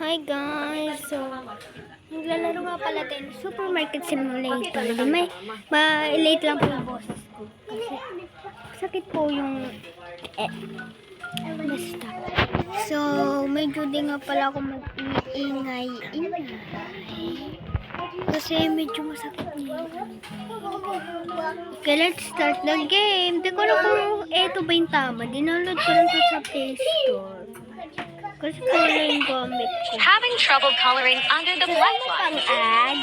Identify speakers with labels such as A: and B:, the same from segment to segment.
A: Hi guys! So, naglalaro nga pala tayo ng Supermarket Simulator. Late lang po yung boses ko. Kasi sakit po yung basta. So, medyo di nga pala ako mag-iingay. Kasi medyo masakit niya. Okay, let's start the game. Di ko na kung eto ba yung tama. Dinownload ko lang ito sa Play Store. Kasi wala yung gamit ko.
B: Having trouble coloring under the black line?
A: Pang-add?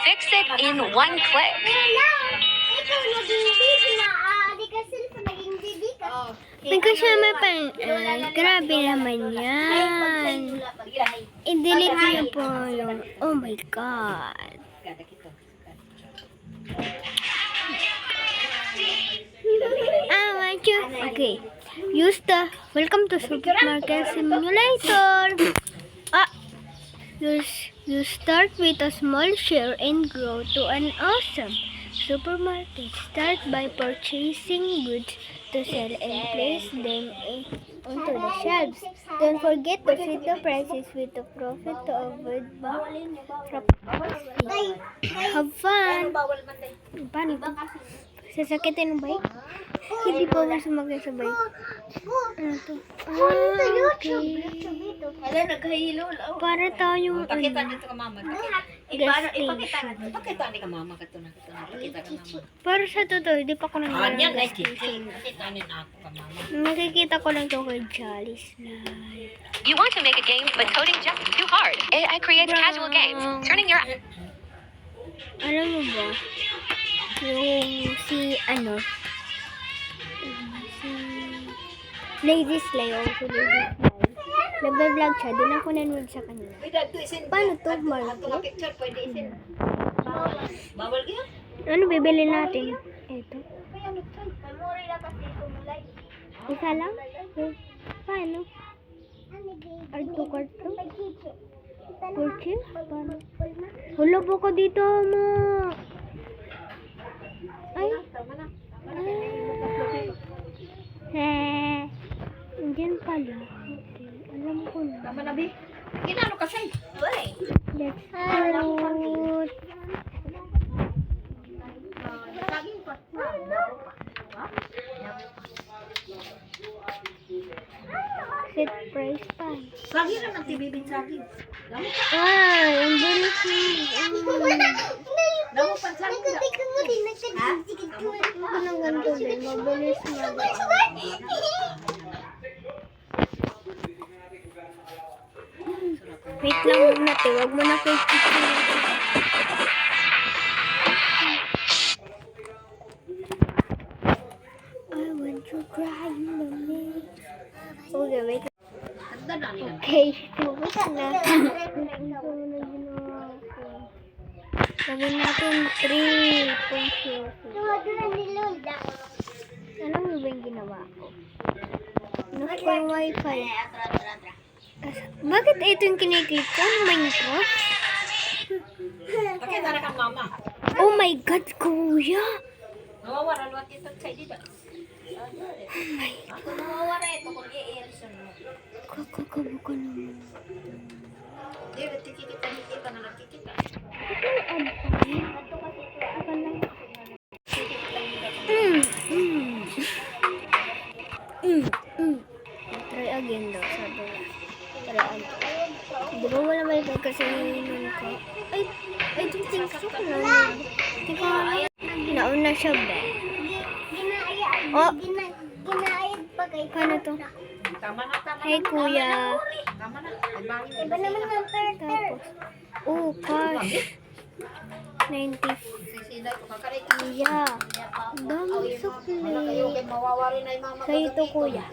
B: Fix it in one click.
A: Kasi may pang-add. Grabe naman yan. I-delete niyo po yung... Oh my God. Okay. Use the Welcome to Supermarket Simulator. You start with a small share and grow to an awesome supermarket. Start by purchasing goods to sell and place them onto the shelves. Don't forget to set the prices with the profit to avoid bankruptcy. Have fun! Paano ito? Sasakitin ng bike? Hindi po ako sumakay sa bike. Ano to? Okay. Para tayong
C: Pakita dito ka mama.
A: gas
C: Pakita ni ka mama kato na. Pakita ka mama.
A: Para sa totoo, hindi pa ko nang
C: Yan
A: gas
C: ay
A: station.
C: Pakita ni ako ka mama.
A: Nakikita ko lang ito kay Jolly's Live.
B: You want to make a game, but coding just too hard. AI creates casual games, turning your...
A: Alam mo ba? Yung si Ladies Live. Si Ladies Live. Nagbe-vlog siya. Doon ako nanood sa kanila. Paano to, Marco?
C: Picture pwede isin. Bawal yan.
A: Ano bibili natin? Ito. Isa lang? Paano? Add to cart to? Purchase? Paano? Hula po ko dito mo. Ay. Diyan pala. Okay. Alam ko na.
C: Tama na bi. Ginano kasi. Uy.
A: Let's put. Set price pa.
C: Lagi na ng tibibig sa akin.
A: Ay, ang bilis mo.
C: Damo pa sa akin.
A: Ako nang ganito din. Mabilis na. Wait lang muna, te. Huwag mo na kayo chicken. I want to cry in the mix. Okay, wait. Okay, tubos na. Lagyan natin 3.0. Alam mo ba yung ginawa ko? Knock ko yung wifi. Bakit ito yung kiniklik ko? Minecraft?
C: Pakita na ka mama.
A: Oh my God, kuya!
C: Nawawara luwat ito sa dito.
A: Oh my God.
C: Nawawara ito kung i-elson mo.
A: Kakakabuka naman.
C: Di, nakikita na nakikita.
A: Ito yung ad pa. Akala. Try again daw, sabi niya. Try again. Di ba wala may kasi nun ko? Ay, I don't think so. Hindi ko alam. Nauna siya ba? Oh! Paano to?
C: Tama na.
A: Hey kuya.
C: Tama na.
A: Iba naman ng tapos. Oh, cash. 90.
C: Sisila ko kakarito.
A: Kuya. Dami sukli.
C: Mawawari na yung mama.
A: Sa'yo to kuya.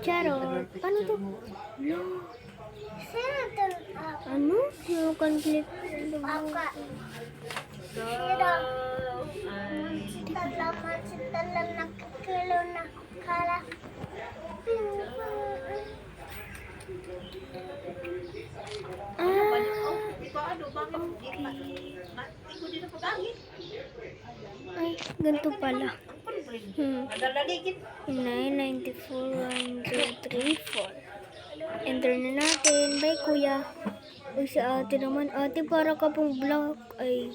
A: Charot. Paano to? No. Ano? You can click. Ay, ganito pala. 994, 1, 2, 3, 4. Enter na natin. Bye, kuya. Uy, si ate naman. Ate, para ka pong black. Ay,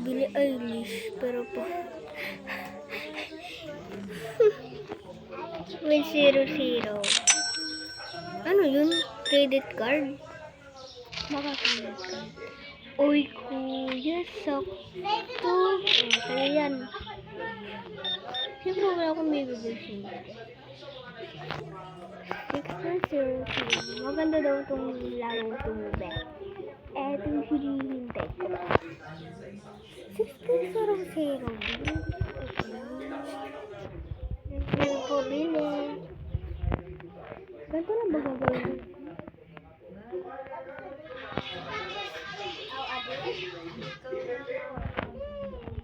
A: Billie Eilish. Pero po. 100. Ano yun? Credit card? Baka credit card. Uy, kuya, sakto. Sa'yo yan. Siyempre wala akong bibigay sa'yo. 6.00. Maganda daw itong larong tumube. Itong hinihintay ko. 6.00. Meron po bili. Ganito na ba gagawin?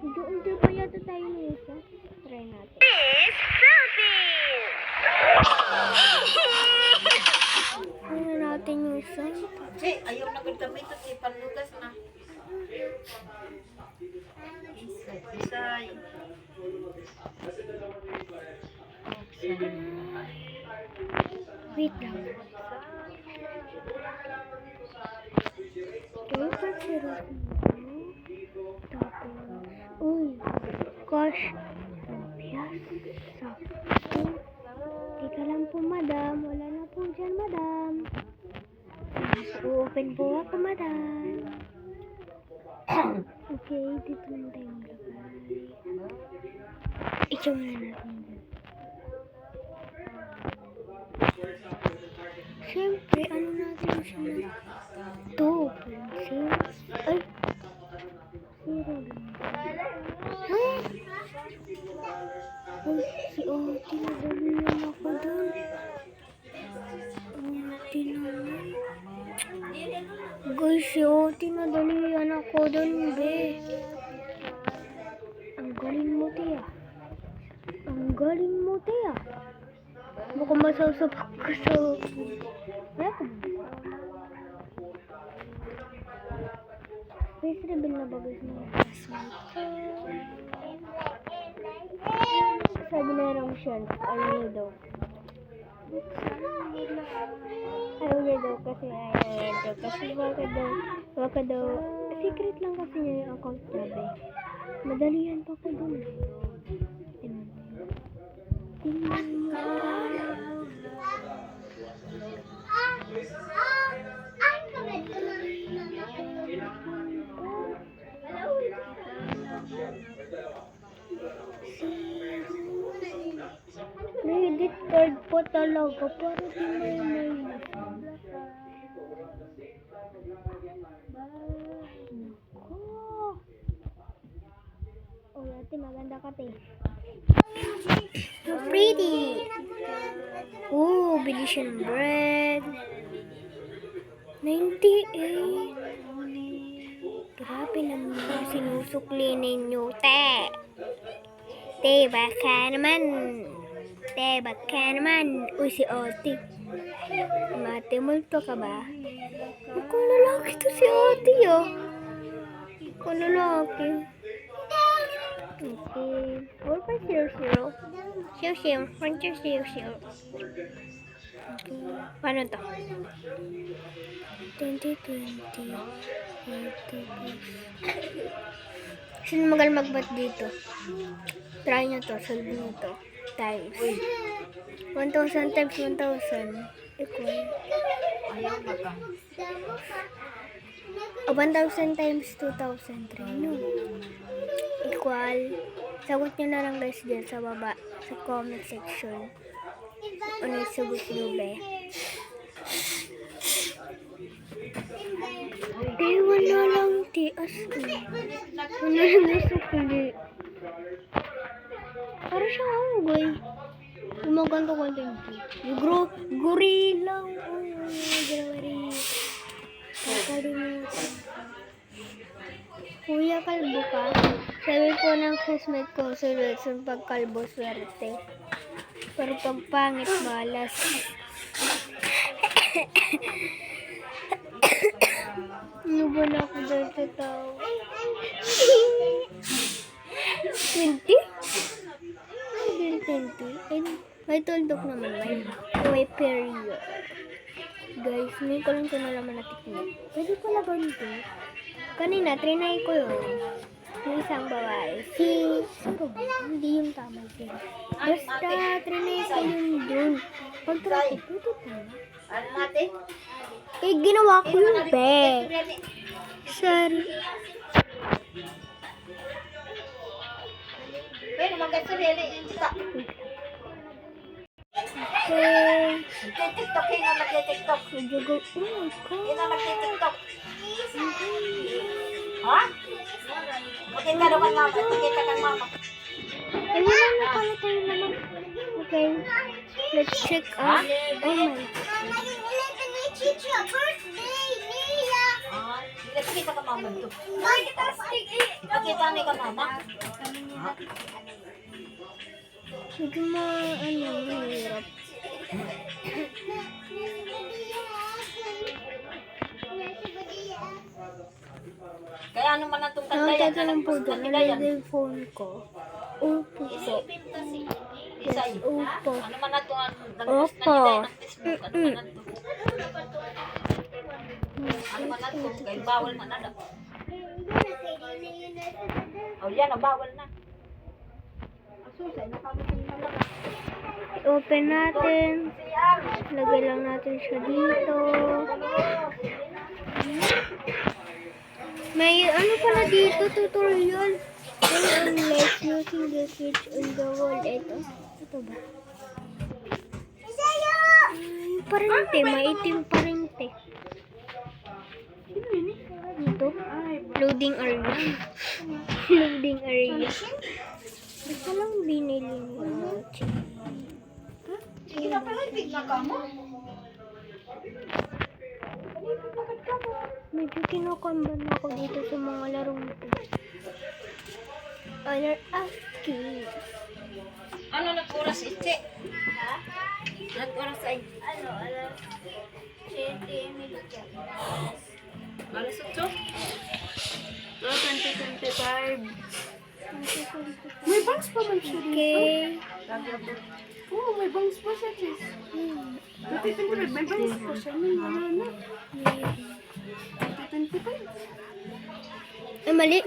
A: Hindi pa yata tayo na isa. Try natin. Ano natin yung isa?
C: Che, ayaw na gud kami ito. Si panlugas na. Isay.
A: Wait lang. Uy, gosh. Yes, sakto. Teka lang po, madam. Wala na po dyan, madam. Open po ako, madam. Okay, dito lang tayo maglagay. Ikaw na natin dyan. Siyempre, ano natin siya? 2.6. Ay! 0 lang. Ay! Ay, si Ate, nadalihan ako dun. Ate naman. Guys, si Ate, nadalihan ako dun, be. Ang galing mo, tiya. Ang galing mo, tiya. Mukhang masasapak ka sa... Wala ko ba? Face reveal na bagay sa mga classmate ko. Sabi na lang siya, ayaw niya daw. Ayaw niya daw kasi Kasi baka daw, secret lang kasi niya yung account niya. Madalihan pa ko dun. Tingnan mo. Credit card po talaga para di may. Nako. Oh, ate, maganda ka, te. So pretty. Oh, bili siya ng bread. 98. Grabe naman sinusukli ninyo, te. Te, baka naman. Uy, si Ate. Mate, multo ka ba? Kung lalaki to si Ate, oh. Kung lalaki. Okay. 4.00. Siyo. 1.00. Okay. Paano to? 2020. Sino magal magbat dito? Try nyo to. Solve nyo to. Times. 1,000 times 1,000. Equal.
C: Ayaw na ka.
A: 1,000 times 2,000. Try nyo. Equal. Sagot nyo na lang guys dyan sa baba. Sa comment section. Ano yung sagot nyo, be? Wala lang, tias ko. Wala lang gusto ko, di. Para siyang unggoy. Gumaganto-ganto yung gorilla. Kakalimutan. Kuya, kalbo ka? Sabi ko ng classmate ko, sunod sa pagkalbo swerte. Pero pag pangit, malas. Lubo na ako dahil sa tao. 20? Ay, 20? Ay, May tuldok naman. May period. Guys, may ko lang ito na naman na technique. Pwede pala ganito. Kanina, trinay ko yun. Yung isang babae. Sino ba? Hindi yung tama siya. Basta, trinay ko yun dun. Pag-try ko, pwede pala.
C: Ano natin?
A: Eh, ginawa ko yun, be. Sorry.
C: Pwede mag-gato rin.
A: Okay.
C: Nagtitiktok, yun ang nagtitiktok.
A: Medyo go. Oh my God.
C: Yun ang nagtitiktok. Ha? Magkita daw kang mama. Magkita kang mama.
A: Ay, wala na pala tayo naman. Okay. Let's check out. Oh my God.
C: Magkita kang mama ito. Magkita ni kang mama.
A: Medyo mahirap.
C: Kaya ano man ang tungkad
A: Ang
C: yan?
A: tata lang po dyan. Nalagay yung phone ko. Opo po.
C: Isipin kasi.
A: Yes, opo.
C: Ano man na ito ang
A: Opo.
C: ng Facebook? Ano man na ito? Ano man na ito? Kaya bawal man na daw. O yan, bawal na.
A: Open natin. Lagay lang natin siya dito. May ano pala dito, tutorial. Turn on lights using the switch on the wall. Ito ba? Parente, maitim parente. Ito? Loading area. Loading area. Ito lang binili niya.
C: Sige na pala, tignan ka mo.
A: Medyo kinukamban ako dito sa mga larong ito. Honor asking.
C: Ano nag-oras ite? Ha? Nag-oras ay?
A: Ano, alas 7:30.
C: Alas 8?
D: 2025.
A: May bangs pa man siya dito. Okay.
D: Oo, may bangs pa siya, Chis. 2025, may bangs pa siya. May wala na. 2025.
A: Ay, mali.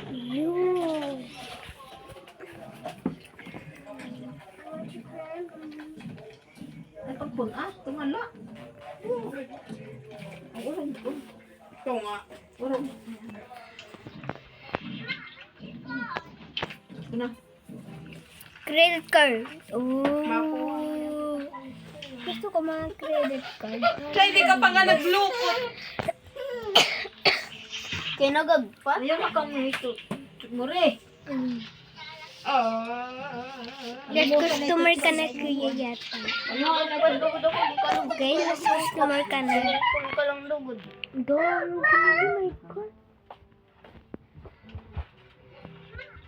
A: Yun.
C: Ay, pagpun tumala. Ay, urong po.
D: Ito nga.
C: Urong. Ano?
A: Credit card. Oh. Gusto ko mga credit card.
D: Kaya hindi ka pa nga naglukot.
A: Kinagag pa?
C: Ayaw na kami ito. Mure.
A: Last customer ka na, kuya yata.
C: Ano ka na dugod ako? Di ka lang.
A: Okay, last customer ka na.
C: Kung ka lang dugod.
A: Dong, oh my God.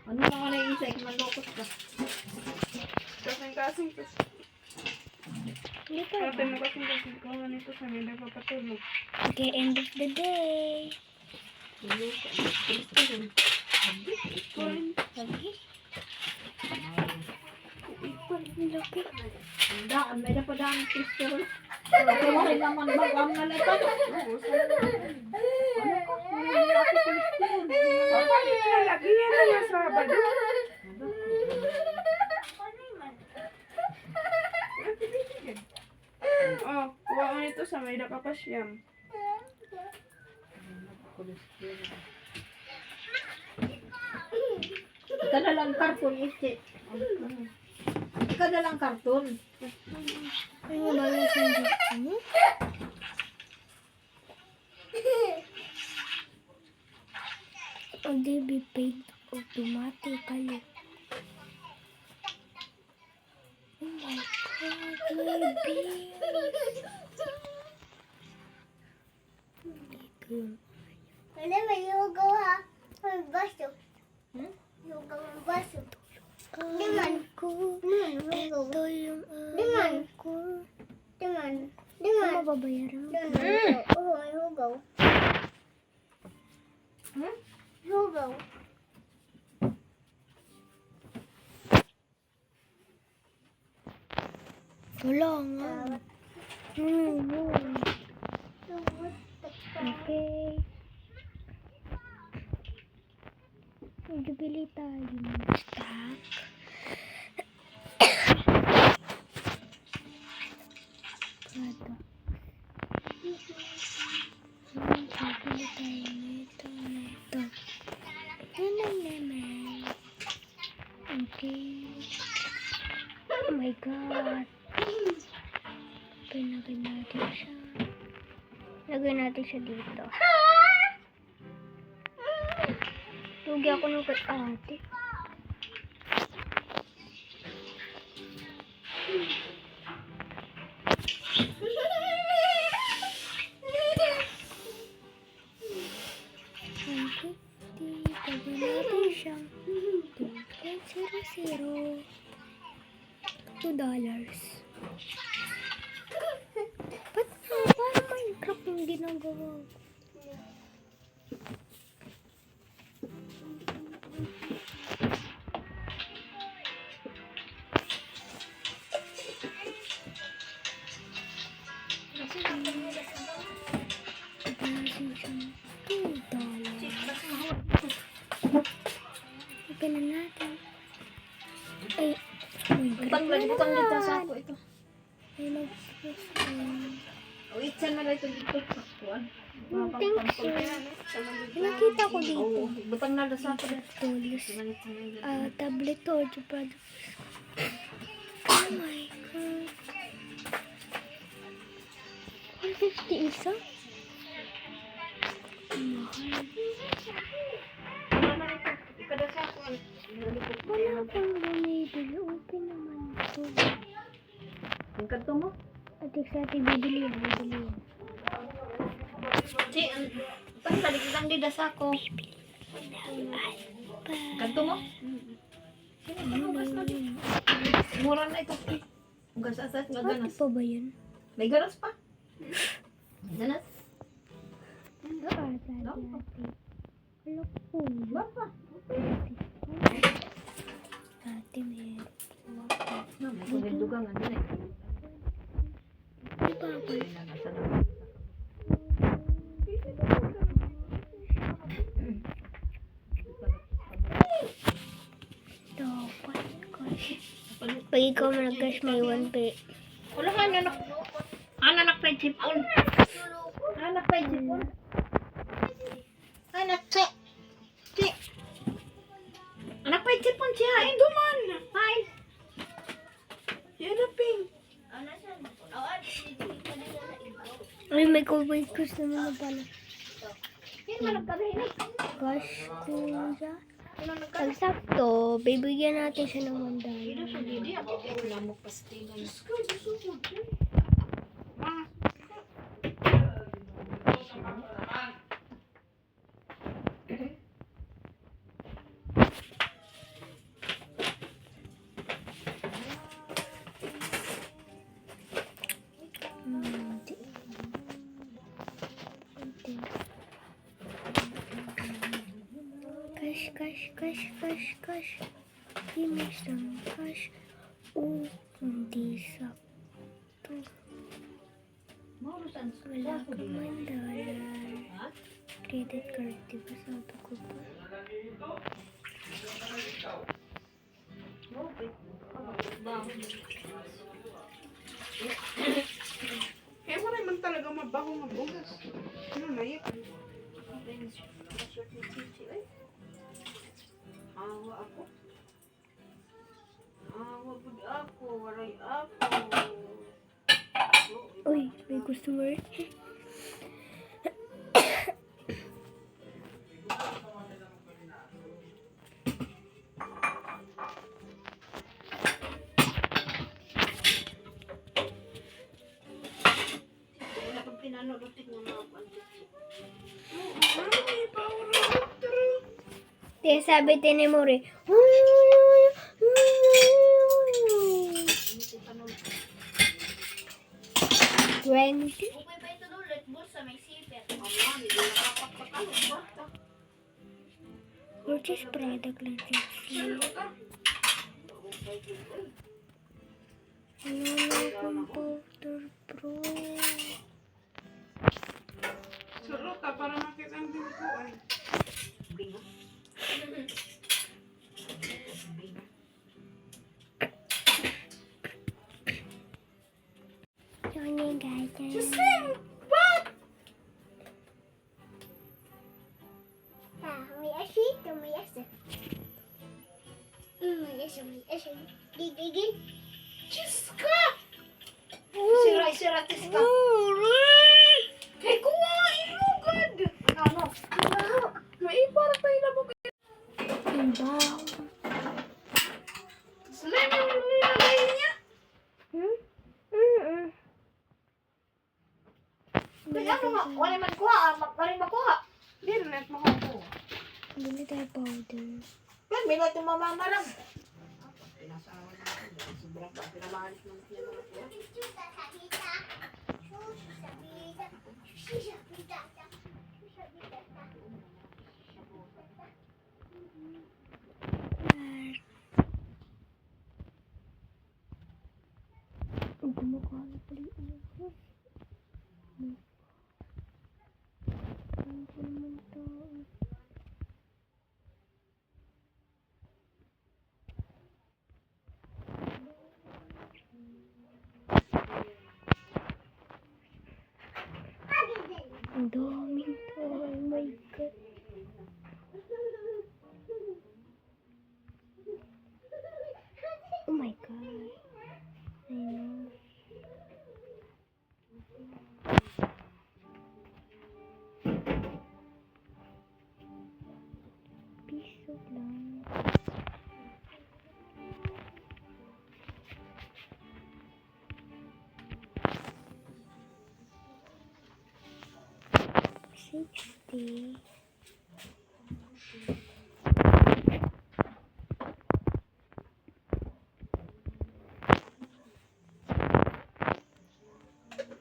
C: Ano na nga na yung isa? Malokot ka.
D: Kasing-kasing.
A: Hindi ka.
D: Ate mo kasing-kasing ko nga nito sa may nagpapatulog.
A: Okay, end of the day. Laki.
C: Daan, may napadaan ng cholesterol. Kaya mo rin naman bagam na lahat.
D: Lagi yan na yung Sabado. Oh, kuha ko nito sa may nakapasyam.
C: Ika na lang karton, ite. Ika na lang karton.
A: Ay, wala yung sandok. Ano? Hindi be paid automatically. Oh my God, baby.
E: Wala may yoga ha. May baso. Yoga may baso. Diman. Diman.
A: Ito yung
E: Diman.
A: ko.
E: Diman.
A: Ano
E: Diman.
A: mababayaran mo?
E: Diman. Oh, may hugaw. Hugaw.
A: Wala nga. Okay. Magbili tayo ng stock. Kada. Magbili tayo nito. Ano naman? Okay. Oh my God. Pinagin natin siya. Lagyan natin siya dito. Lugi ako ng kay ate. Lagyan natin siyang $2.00. $2. Ba't parang Minecraft yung ginagawa ko? Open na natin. Ay,
C: Butang dito sa ako ito.
A: ay mag-press
C: Wait, saan na ito dito?
A: Thanks, sir. Nakita ko dito.
C: Butang na sa ako.
A: Tools. Tablet to. Oh my God. 150 isa? Mahal. Wala pang bumibili. Open naman ito.
C: Ang kanto mo?
A: Atik sa ating bibili yan.
C: Si, pagsalig lang din sa ako. Kanto mo? Mura na ito. Ugas asas nga
A: Ate
C: ganas.
A: pa ba yan?
C: May ganas pa? Ganas?
A: Ano ata ate? Wala po.
C: Bapa.
A: Ate meron.
C: May kumindugang nga din eh.
A: Di ba ako? Dapat cash. Pag ikaw mo nag-cash, may 1 pay.
C: Wala ka anak. Anak pa chipon. Anak pa chipon. Anak che. Che. Anak pa chipon siya. Ay, duman. Ay. Yan na ping.
A: Ay, may cash naman na pala.
C: Yan man nagkalahin.
A: Cash kuya. Pag sakto, bibigyan natin siya ng $1.
C: Hindi ako wala mo pastilay.
A: Cash. Give me some cash. Oh, hindi sakto. Wala ka man $1. Credit card, di ba sabi ko pa?
D: Eh, wala man talaga mabaho nga bugas. Ano na yun? Awa ako. Awa pud ako. Waray ako.
A: Uy, may customer.
C: Wala pang pinanorutin mo na ako.
D: Ay, power up.
A: Kaya sabi tinimuri, $20. Purchase product lang siya. Computer Pro.
D: Suruta para makita ang bingkuan.
C: Bingo. Bingo.
A: So, yun guys.
C: What?
E: May asin, may asin. May asin. Gigigil.
C: Diyos ka! Sira, tis ka. Kay kuwain mo, God! Ano?
D: May para tayo na bukit.
A: Ang baho.
D: Slime yung nilagay niya.
C: Kaya ano nga? Wala man kuha. Wala makuha.
D: Hindi rin at makakuha.
A: Bili tayo powder.
C: Yan, may natin mamamarang. Pinasawa na ako. Sobrang pinamahalis ng mga kuha.
A: Ang gumagawa na pala yung ako. Ang naman tao. Ang daming tao. Oh my God. Oh my God. I know. Piso lang. $60.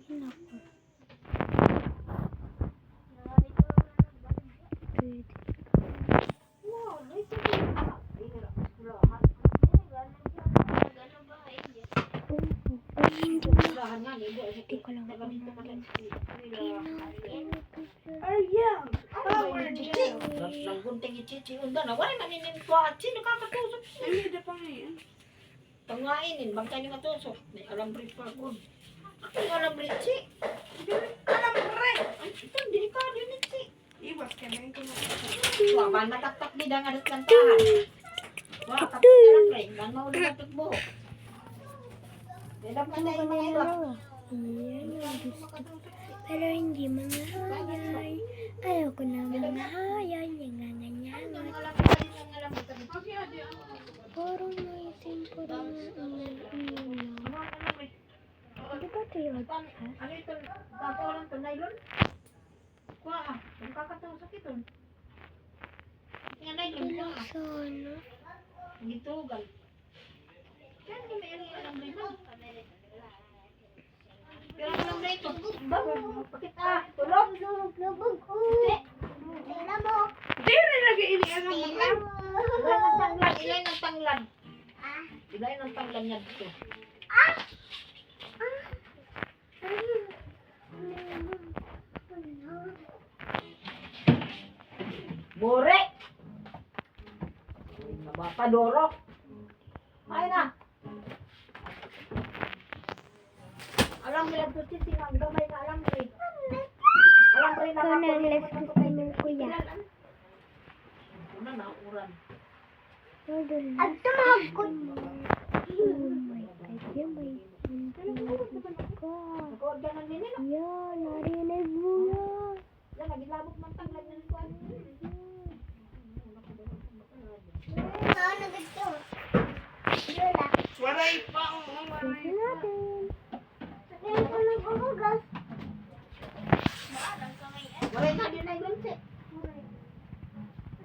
A: Naku. Pwede. Ay, hindi ko lang. Hindi ko lang kunamin.
D: Ayan. Power gel.
C: Lang gunting ichichi unda na. Wala maninin kuha. Sino kakatusok?
D: Ay, hindi pa ngayon.
C: Pangainin. Bangkay ni matusok. May alambre pa ko. Ako yung alambre, chi.
D: Alambre.
C: Ito, delikado ni chi.
D: Iwas ka na yung
C: Wah, ban mataktak di dengan adat kantahan. Wah, taktak alambre. Ban mau dibatuk buhok. Dalam kata yung mga iba.
A: Yan ang gusto. Pero hindi mga hayay. Ayaw ko na mga hayay. Yung ganyan. Parang maitim. Parang Di ba ito yun?
C: Ano ito? Tapawalan ito, nylon? Kuha ah. Ang kakatusok ito. Nga nylon, kuha ah.
A: Sana.
C: Gitugal. Yan, may alambre ba? Pero ang alambre ito. Bakit ah? Tulog?
E: Lubog. Tingnan mo.
D: Hindi rin lagi inialam mo lang.
C: Ilay ng tanglad. Ilay ng tanglad. Ilay ng tanglad niya dito. Bore! Nabata Doro. Ay na. Alam nila ito si Sinang gamay na alam rin. Alam rin na
A: Ikaw na ang
C: ako.
A: last gusto mo, kuya.
C: Una na, uran.
E: At tumawag ko.
A: Oh my God. Yan may ka.
C: Nagkawag ka ng ninin.
A: Yan, narinig mo na.
C: Yan, nagilabot man tanglad ng kuwan.
E: Ano gusto? Lola.
D: Waray pa ang
A: Susi natin.
E: Sabihin ko ng uhugas.
C: Wala na din ay lunse.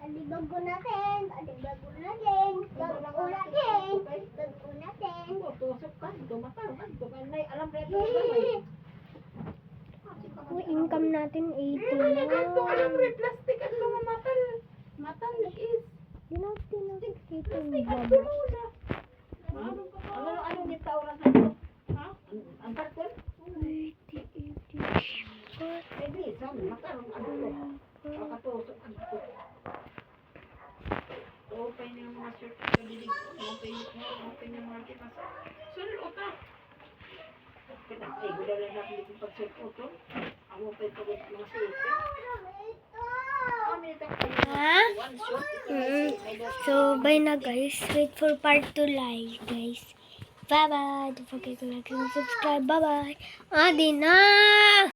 E: Alibago natin. Alibago natin. Bago natin. Bago natin.
C: Tusok ka, tumatar ka. Tukanay, alam rin ito gamay.
A: Yung income natin 80
D: Hindi
A: na.
D: ganito alambre. Plastic at mga matal. Matal is.
A: Tinagkita yung
D: Plastic at
A: baba.
D: tulula.
C: Ano nito oras na ito? Open yung mga shirt sa bilig. Open yung market. Sunod o ka. Ay, gula lang natin dito pag-shirt o to. Ang open pa mga shirt.
A: Ha? So, bye na guys. Wait for part 2 live, guys. Bye-bye. Don't forget to like and subscribe. Bye-bye. Adi na!